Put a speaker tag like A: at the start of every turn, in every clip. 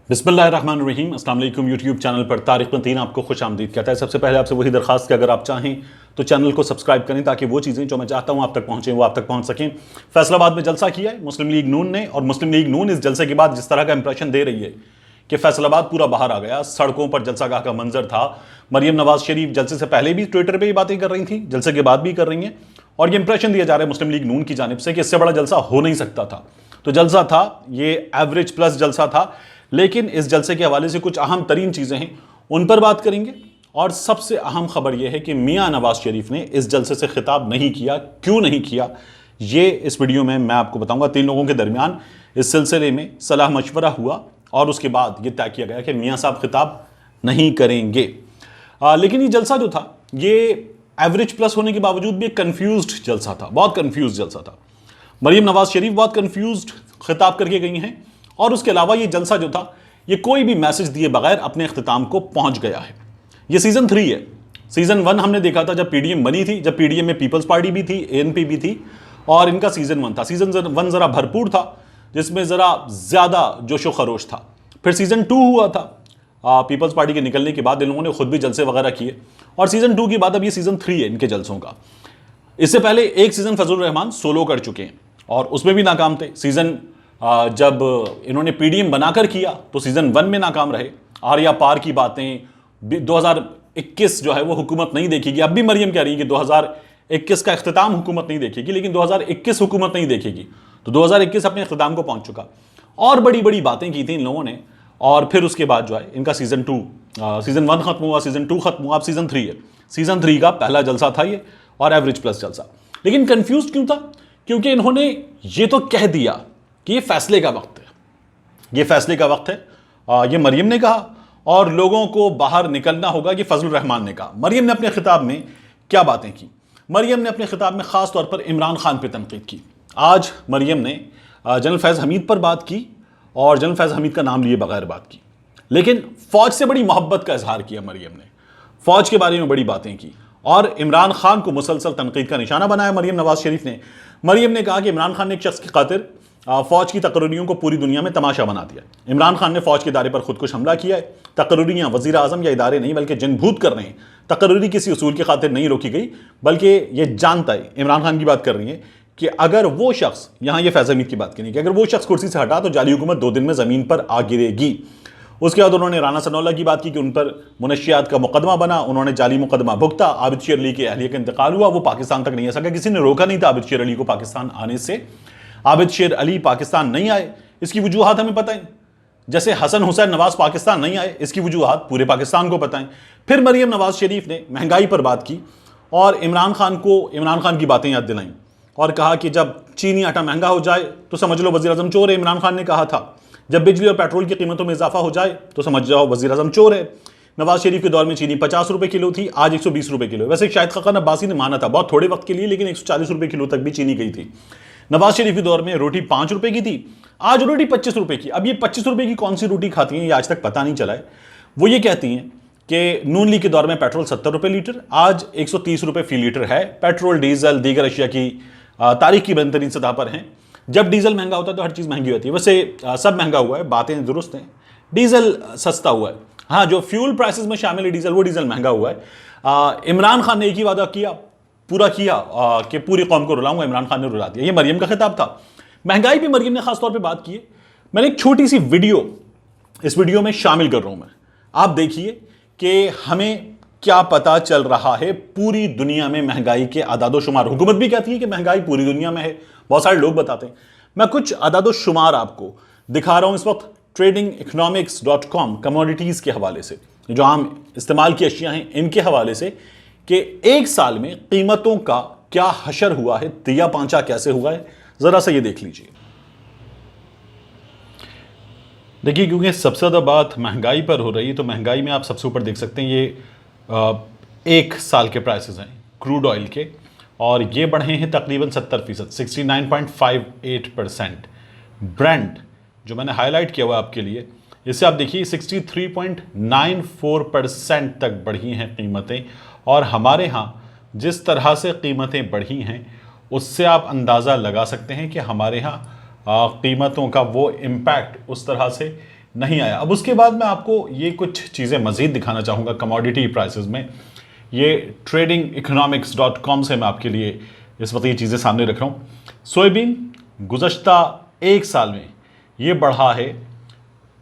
A: बिस्मिल्लाहिर्रहमानिर्रहीम। अस्सलाम वालेकुम। यूट्यूब चैनल पर तारिक मतीन आपको खुश आमदीद कहता है। सबसे पहले आपसे वही दरखास्त कि अगर आप चाहें तो चैनल को सब्सक्राइब करें ताकि वो चीज़ें जो मैं चाहता हूँ आप तक पहुँचें वो आप तक पहुँच सकें। फैसलाबाद में जलसा किया है मुस्लिम लीग नून ने, और मुस्लिम लीग नून इस जलसे के बाद जिस तरह का इंप्रेशन दे रही है कि फैसलाबाद पूरा बाहर आ गया, सड़कों पर जलसागाह का मंजर था। मरियम नवाज शरीफ जलसे से पहले भी ट्विटर पर ये बातें कर रही थी, जलसे के बाद भी कर रही हैं, और ये इंप्रेशन दिया जा रहा है मुस्लिम लीग नून की जानिब से कि इससे बड़ा जलसा हो नहीं सकता था। तो जलसा था, ये एवरेज प्लस जलसा था, लेकिन इस जलसे के हवाले से कुछ अहम तरीन चीज़ें हैं, उन पर बात करेंगे। और सबसे अहम खबर यह है कि मियां नवाज शरीफ ने इस जलसे से खिताब नहीं किया। क्यों नहीं किया, ये इस वीडियो में मैं आपको बताऊंगा। 3 लोगों के दरमियान इस सिलसिले में सलाह मशवरा हुआ और उसके बाद यह तय किया गया कि मियां साहब खिताब नहीं करेंगे। लेकिन ये जलसा जो था ये एवरेज प्लस होने के बावजूद भी एक कन्फ्यूज्ड जलसा था, बहुत कन्फ्यूज जलसा था। मरियम नवाज शरीफ बहुत कन्फ्यूज्ड खिताब करके गई हैं, और उसके अलावा ये जलसा जो था ये कोई भी मैसेज दिए बगैर अपने अख्तिताम को पहुंच गया है। ये सीजन 3 है। सीजन 1 हमने देखा था जब पीडीएम बनी थी, जब पीडीएम में पीपल्स पार्टी भी थी, एएनपी भी थी, और इनका सीजन 1 था। सीजन 1 जरा भरपूर था, जिसमें जरा ज्यादा जोशो खरोश था। फिर सीजन 2 हुआ था पीपल्स पार्टी के निकलने के बाद, इन लोगों ने खुद भी जलसे वगैरह किए, और सीजन 2 के बाद अब ये सीजन 3 है इनके जलसों का। इससे पहले एक सीजन फजलुर रहमान सोलो कर चुके हैं और उसमें भी नाकाम थे। सीजन जब इन्होंने पीडीएम बनाकर किया तो सीजन 1 में नाकाम रहे। आर्या पार की बातें, 2021 जो है वो हुकूमत नहीं देखेगी। अब भी मरियम कह रही है कि 2021 का इख्तिताम हुकूमत नहीं देखेगी, लेकिन 2021 हुकूमत नहीं देखेगी, तो 2021 अपने इख्तिताम को पहुंच चुका। और बड़ी बड़ी बातें की थी इन लोगों ने, और फिर उसके बाद जो है इनका सीजन 1 खत्म हुआ, सीजन 2 खत्म हुआ, अब सीजन 3 है। सीजन 3 का पहला जलसा था ये, और एवरेज प्लस जलसा। लेकिन कंफ्यूज क्यों था? क्योंकि इन्होंने ये तो कह दिया कि ये फैसले का वक्त है, ये फैसले का वक्त है। ये मरियम ने कहा, और लोगों को बाहर निकलना होगा, ये फजलुर रहमान ने कहा। मरियम ने अपने खिताब में क्या बातें की? मरियम ने अपने खिताब में खास तौर पर इमरान खान पर तनकीद की। आज मरियम ने जनरल फैज़ हमीद पर बात की, और जनरल फैज़ हमीद का नाम लिए बगैर बात की, लेकिन फौज से बड़ी मोहब्बत का इजहार किया मरियम ने, फौज के बारे में बड़ी बातें की, और इमरान खान को मुसलसल तनकीद का निशाना बनाया मरियम नवाज शरीफ ने। मरियम ने कहा कि इमरान खान ने एक शख्स की खातिर फौज की तकरीरियों को पूरी दुनिया में तमाशा बना दिया। इमरान खान ने फौज के इदारे पर खुदकुश हमला किया है। तकरीरियाँ वज़ीर आज़म या इदारे नहीं बल्कि जिनभूत कर रहे हैं। तकरीरी किसी उसूल की खातिर नहीं रोकी गई, बल्कि ये जानता है, इमरान खान की बात कर रही है, कि अगर वो शख्स, यहाँ ये फैज़ हमीद की बात करें, कि अगर वो शख्स कुर्सी से हटा तो जाली हुकूमत 2 दिन में ज़मीन पर आ गिरेगी। उसके बाद उन्होंने राना सनौल्लाह की बात की कि उन पर मुनशियात का मुकदमा बना, उन्होंने जाली मुकदमा भुगता। आबिद शेर अली के अहलिया का इंतकाल हुआ, वो पाकिस्तान तक नहीं आ सका, किसी ने रोका नहीं था आबिद शेर अली को पाकिस्तान आने से। आबिद शेर अली पाकिस्तान नहीं आए, इसकी वजूहात हमें पता है। जैसे हसन हुसैन नवाज पाकिस्तान नहीं आए, इसकी वजूहात पूरे पाकिस्तान को पता है। फिर मरियम नवाज शरीफ ने महंगाई पर बात की, और इमरान खान की बातें याद दिलाईं, और कहा कि जब चीनी आटा महंगा हो जाए तो समझ लो वज़ीर आज़म चोर है। इमरान खान ने कहा था जब बिजली और पेट्रोल की कीमतों में इजाफा हो जाए तो समझ जाओ वज़ीर आज़म चोर है। नवाज शरीफ के दौर में चीनी 50 रुपये किलो थी, आज 120 रुपये किलो। वैसे शाहिद खाकान अब्बासी ने माना था बहुत थोड़े वक्त के लिए, लेकिन 140 रुपये किलो तक भी चीनी गई थी। नवाज शरीफ के दौर में रोटी 5 रुपये की थी, आज रोटी 25 रुपये की। अब ये 25 रुपये की कौन सी रोटी खाती हैं ये आज तक पता नहीं चला है। वो ये कहती हैं कि नून लीग के दौर में पेट्रोल 70 रुपये लीटर, आज 130 रुपये फी लीटर है। पेट्रोल, डीजल, दीगर अशिया की तारीख की बेहतरीन सतह पर हैं। जब डीजल महंगा होता है तो हर चीज़ महंगी होती है। वैसे सब महंगा हुआ है, बातें दुरुस्त हैं, डीजल सस्ता हुआ है। हाँ, जो फ्यूल प्राइसेस में शामिल है डीजल, वो डीजल महंगा हुआ है। इमरान खान ने एक ही वादा किया, पूरा किया, कि पूरी कौम को रुलाऊंगा। इमरान खान ने रुला दिया। ये मरियम का खिताब था। महंगाई पे मरियम ने खास तौर पे बात की है। मैंने एक छोटी सी वीडियो इस वीडियो में शामिल कर रहा हूं मैं, आप देखिए कि हमें क्या पता चल रहा है पूरी दुनिया में महंगाई के आदादोशुमार। हुकूमत भी कहती है कि महंगाई पूरी दुनिया में है, बहुत सारे लोग बताते हैं। मैं कुछ आदादोशुमार आपको दिखा रहा हूं इस वक्त tradingeconomics.com कमोडिटीज के हवाले से, जो आम इस्तेमाल की अशिया हैं इनके हवाले से, कि एक साल में कीमतों का क्या हशर हुआ है, दिया पांचा कैसे हुआ है। जरा सा ये देख लीजिए। देखिए, क्योंकि सबसे ज्यादा बात महंगाई पर हो रही है, तो महंगाई में आप सबसे ऊपर देख सकते हैं ये एक साल के प्राइसेस हैं क्रूड ऑयल के, और ये बढ़े हैं तकरीबन 70%, 69.58%। ब्रेंट जो मैंने हाईलाइट किया हुआ आपके लिए, इससे आप देखिए 63.94% तक बढ़ी हैं कीमतें। और हमारे यहाँ जिस तरह से कीमतें बढ़ी हैं उससे आप अंदाज़ा लगा सकते हैं कि हमारे यहाँ कीमतों का वो इम्पैक्ट उस तरह से नहीं आया। अब उसके बाद मैं आपको ये कुछ चीज़ें मज़ीद दिखाना चाहूँगा कमोडिटी प्राइसेस में। ये tradingeconomics.com से मैं आपके लिए इस वक्त ये चीज़ें सामने रख रहा हूँ। सोयाबीन गुज़श्ता एक साल में ये बढ़ा है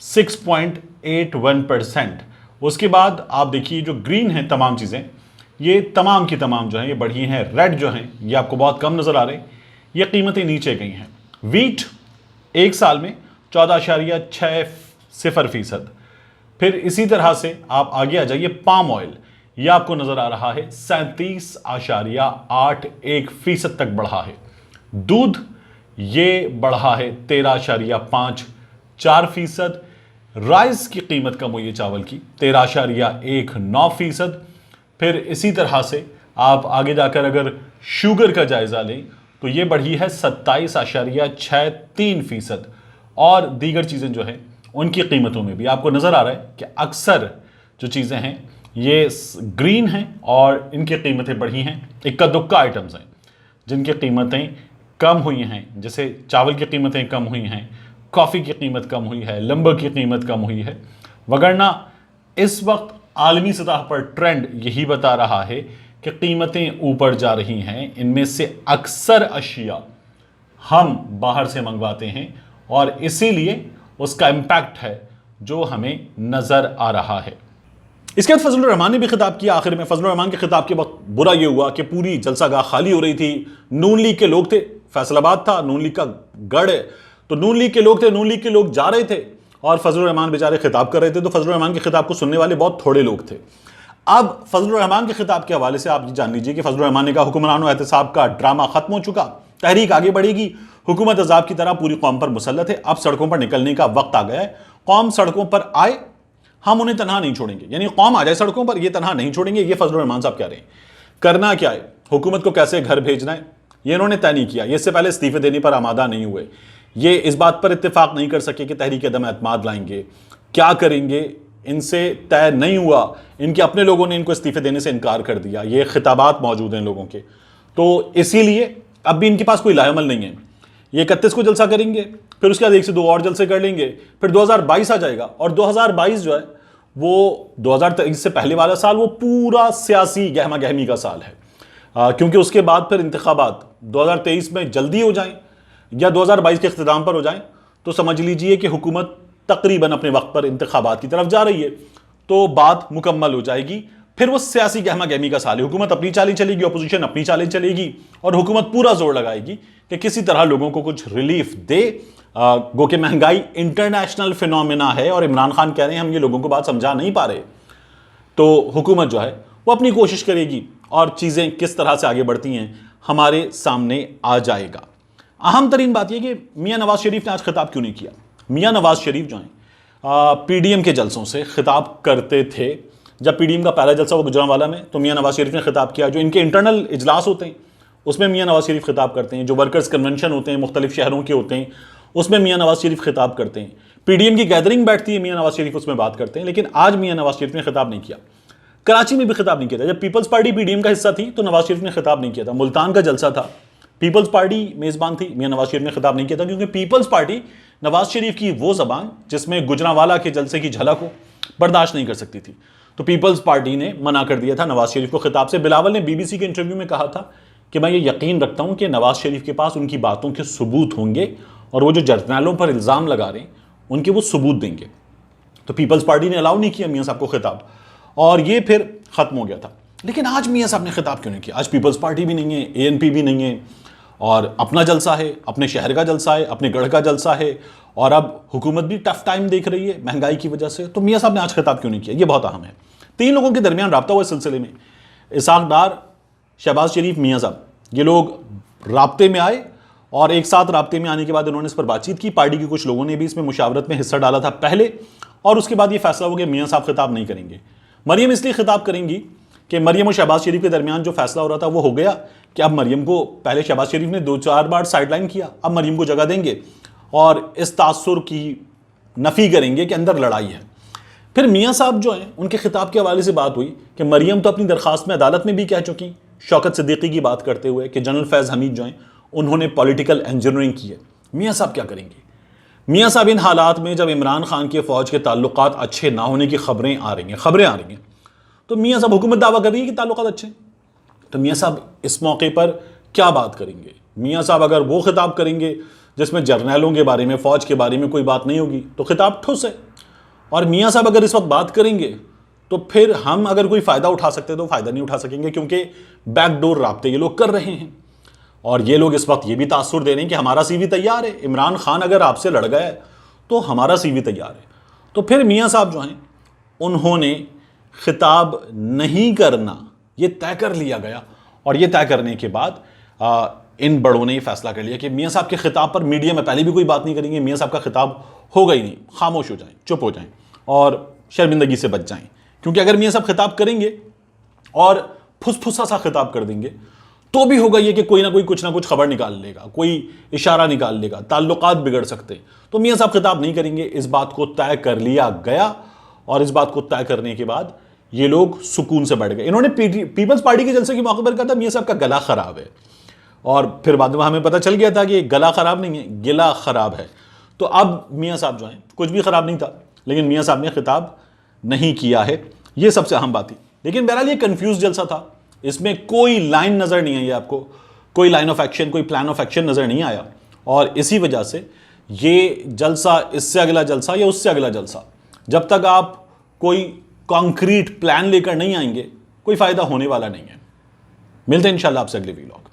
A: 6.81%। उसके बाद आप देखिए जो ग्रीन है तमाम चीज़ें, ये तमाम की तमाम जो हैं ये बढ़ी हैं। रेड जो हैं ये आपको बहुत कम नज़र आ रहे हैं, ये कीमतें नीचे गई हैं। वीट एक साल में 14.60%। फिर इसी तरह से आप आगे आ जाइए, पाम ऑयल ये आपको नज़र आ रहा है 37.81% तक बढ़ा है। दूध ये बढ़ा है 13.54%। राइस की कीमत कम हुई है चावल की 13.19%। फिर इसी तरह से आप आगे जाकर अगर शुगर का जायजा लें तो ये बढ़ी है 27.63%। और दीगर चीज़ें जो हैं उनकी कीमतों में भी आपको नज़र आ रहा है कि अक्सर जो चीज़ें हैं ये ग्रीन हैं और इनकी कीमतें बढ़ी हैं। इक्का दुक्का आइटम्स हैं जिनकी कीमतें कम हुई हैं, जैसे चावल की कीमतें कम हुई हैं, कॉफ़ी की कीमत कम हुई है, लंबर की कीमत कम हुई है। वगरना इस वक्त आलमी सतह पर ट्रेंड यही बता रहा है कि कीमतें ऊपर जा रही हैं। इनमें से अक्सर अशिया हम बाहर से मंगवाते हैं और इसीलिए उसका इम्पैक्ट है जो हमें नज़र आ रहा है। इसके बाद फजलुर रहमान ने भी खिताब किया। आखिर में फजलुर रहमान के खिताब के वक्त बुरा ये हुआ कि पूरी जलसागाह खाली हो रही थी। नून लीग के लोग थे, फैसलाबाद था, नून लीग का गढ़ है, तो नून लीग के लोग थे, नून लीग के लोग जा रहे थे और फजलुर रहमान बेचारे खिताब कर रहे थे। तो फजलुर रहमान के खिताब को सुनने वाले बहुत थोड़े लोग थे। अब फजलुर रहमान के खिताब के हवाले से आप ये जान लीजिए कि फजलुर रहमान ने कहा हुक्मरान एहतसाब का ड्रामा खत्म हो चुका, तहरीक आगे बढ़ेगी, हुकूमत अजाब की तरह पूरी कौम पर मुसल्लत है, अब सड़कों पर निकलने का वक्त आ गया है। कौम सड़कों पर आए, हम उन्हें तनहा नहीं छोड़ेंगे, यानी कौम आ जाए सड़कों पर, ये तनहा नहीं छोड़ेंगे। ये फजलुर रहमान साहब कह रहे हैं। करना क्या है, हुकूमत को कैसे घर भेजना है, ये इन्होंने तय नहीं किया। ये इससे पहले इस्तीफे देने पर आमादा नहीं हुए, ये इस बात पर इत्तेफाक नहीं कर सके कि तहरीक अदम एतमाद लाएंगे, क्या करेंगे इनसे तय नहीं हुआ। इनके अपने लोगों ने इनको इस्तीफे देने से इनकार कर दिया, ये खिताबात मौजूद हैं लोगों के। तो इसीलिए अब भी इनके पास कोई लाएमल नहीं है। ये 31 को जलसा करेंगे, फिर उसके बाद 1 से 2 और जलसे कर लेंगे, फिर 2022 आ जाएगा। और 2022 जो है वो 2023 से पहले वाला साल वो पूरा सियासी गहमा गहमी का साल है, क्योंकि उसके बाद फिर इंतखाबात 2023 में जल्दी हो जाएं या 2022 के इख्तिताम पर हो जाएं तो समझ लीजिए कि हुकूमत तकरीबन अपने वक्त पर इंतखाबात की तरफ जा रही है, तो बात मुकम्मल हो जाएगी। फिर वो सियासी गहमा गहमी का साल है, हुकूमत अपनी चालें चलेगी, अपोजिशन अपनी चालें चलेगी और हुकूमत पूरा जोर लगाएगी कि किसी तरह लोगों को कुछ रिलीफ दे। गो कि महंगाई इंटरनेशनल फिनोमिना है और इमरान खान कह रहे हैं हम ये लोगों को बात समझा नहीं पा रहे, तो हुकूमत जो है वो अपनी कोशिश करेगी और चीज़ें किस तरह से आगे बढ़ती हैं हमारे सामने आ जाएगा। अहम तरीन बात यह कि मियाँ नवाज शरीफ ने आज खिताब क्यों नहीं किया। मियाँ नवाज शरीफ जो हैं PDM के जलसों से खिताब करते थे। जब PDM का पहला जलसा वो गुजरांवाला में, तो मियाँ नवाज शरीफ ने खिताब किया। जो इनके इंटरनल इजलास होते हैं उसमें मियाँ नवाज शरीफ खिताब करते हैं, जो वर्कर्स कन्वेंशन होते हैं मुख्तलिफ शहरों के होते हैं उसमें मियाँ नवाज शरीफ खिताब करते हैं, PDM की गैदरिंग बैठती है मियाँ नवाज शरीफ उसमें बात करते हैं। लेकिन आज मियाँ नवाज शरीफ ने खिताब नहीं किया। कराची में भी खिताब नहीं किया था। जब पीपल्स पार्टी PDM का हिस्सा थी तो नवाज शरीफ ने खिताब नहीं किया था। मुल्तान का जलसा था, पीपल्स पार्टी मेज़बान थी, मियाँ नवाज शरीफ ने खिताब नहीं किया था, क्योंकि पीपल्स पार्टी नवाज शरीफ की वो ज़बान जिसमें गुजरांवाला के जलसे की झलक हो बर्दाश्त नहीं कर सकती थी। तो पीपल्स पार्टी ने मना कर दिया था नवाज शरीफ को खिताब से। बिलावल ने BBC के इंटरव्यू में कहा था कि मैं ये यकीन रखता हूँ कि नवाज शरीफ के पास उनकी बातों के सबूत होंगे और वो जो जर्नैलों पर इल्ज़ाम लगा रहे हैं उनके वो सबूत देंगे। तो पीपल्स पार्टी ने अलाउ नहीं किया मियाँ साहब को खिताब और ये फिर ख़त्म हो गया था। लेकिन आज मियाँ साहब ने खिताब क्यों नहीं किया। आज पीपल्स पार्टी भी नहीं है, ANP भी नहीं है और अपना जलसा है, अपने शहर का जलसा है, अपने गढ़ का जलसा है और अब हुकूमत भी टफ टाइम देख रही है महंगाई की वजह से। तो मियाँ साहब ने आज खिताब क्यों नहीं किया, ये बहुत अहम है। 3 लोगों के दरमियान रब्ता हुआ इस सिलसिले में, इसहाक डार, शहबाज शरीफ, मियाँ साहब, ये लोग राब्ते में आए और एक साथ राब्ते में आने के बाद उन्होंने इस पर बातचीत की। पार्टी के कुछ लोगों ने भी इसमें मुशावरत में हिस्सा डाला था पहले और उसके बाद ये फैसला हो गया मियाँ साहब खिताब नहीं करेंगे। मरियम इसलिए खिताब करेंगी कि मरियम और शहबाज शरीफ के दरमियान जो फैसला हो रहा था वो हो गया कि अब मरियम को, पहले शहबाज शरीफ ने 2-4 बार साइडलाइन किया, अब मरियम को जगह देंगे और इस तासुर की नफ़ी करेंगे कि अंदर लड़ाई है। फिर मियाँ साहब जो हैं उनके खिताब के हवाले से बात हुई कि मरियम तो अपनी दरख्वास्त में अदालत में भी कह चुकी, शौकत सिद्दीकी की बात करते हुए कि जनरल फैज़ हमीद जो हैं उन्होंने पॉलिटिकल इंजीनियरिंग की है। मियाँ साहब क्या करेंगे। मियाँ साहब इन हालात में जब इमरान खान के फ़ौज के ताल्लुकात अच्छे ना होने की खबरें आ रही हैं, तो मियाँ साहब हुकूमत दावा कर रही है कि ताल्लुकात अच्छे हैं। तो मियाँ साहब इस मौके पर क्या बात करेंगे? मियाँ साहब अगर वो खिताब करेंगे जिसमें जर्नैलों के बारे में, फ़ौज के बारे में कोई बात नहीं होगी, तो खिताब ठुस है। और मियाँ साहब अगर इस वक्त बात करेंगे तो फिर हम अगर कोई फ़ायदा उठा सकते तो फ़ायदा नहीं उठा सकेंगे, क्योंकि बैकडोर राब्ते ये लोग कर रहे हैं। और ये लोग इस वक्त ये भी तासुर दे रहे हैं कि हमारा सीवी तैयार है, इमरान खान अगर आपसे लड़ गया है तो हमारा सीवी तैयार है। तो फिर मियाँ साहब जो हैं उन्होंने खिताब नहीं करना ये तय कर लिया गया। और ये तय करने के बाद इन बड़ों ने ये फैसला कर लिया कि मियाँ साहब के खिताब पर मीडिया में पहले भी कोई बात नहीं करेंगे, मियाँ साहब का खिताब होगा ही नहीं, खामोश हो जाएं, चुप हो जाएं और शर्मिंदगी से बच जाएं। क्योंकि अगर मियाँ साहब खिताब करेंगे और फुसफुसा सा खिताब कर देंगे तो भी होगा ये कि कोई ना कोई कुछ ना कुछ खबर निकाल लेगा, कोई इशारा निकाल लेगा, ताल्लुकात बिगड़ सकते। तो मियाँ साहब खिताब नहीं करेंगे, इस बात को तय कर लिया गया। और इस बात को तय करने के बाद ये लोग सुकून से बैठ गए। इन्होंने पीपल्स पार्टी के जलसे के मौके पर कहा था मियाँ साहब का गला खराब है, और फिर बाद में हमें पता चल गया था कि गला खराब नहीं है, गिला खराब है। तो अब मियाँ साहब जो हैं कुछ भी खराब नहीं था, लेकिन मियाँ साहब ने खिताब नहीं किया है, ये सबसे अहम बात थी। लेकिन बहरहाल ये कंफ्यूज जलसा था, इसमें कोई लाइन नज़र नहीं आई आपको, कोई लाइन ऑफ एक्शन, कोई प्लान ऑफ एक्शन नज़र नहीं आया। और इसी वजह से ये जलसा, इससे अगला जलसा या उससे अगला जलसा, जब तक आप कोई कॉन्क्रीट प्लान लेकर नहीं आएंगे कोई फ़ायदा होने वाला नहीं है। मिलते हैं इंशाल्लाह आपसे अगले वीलॉग।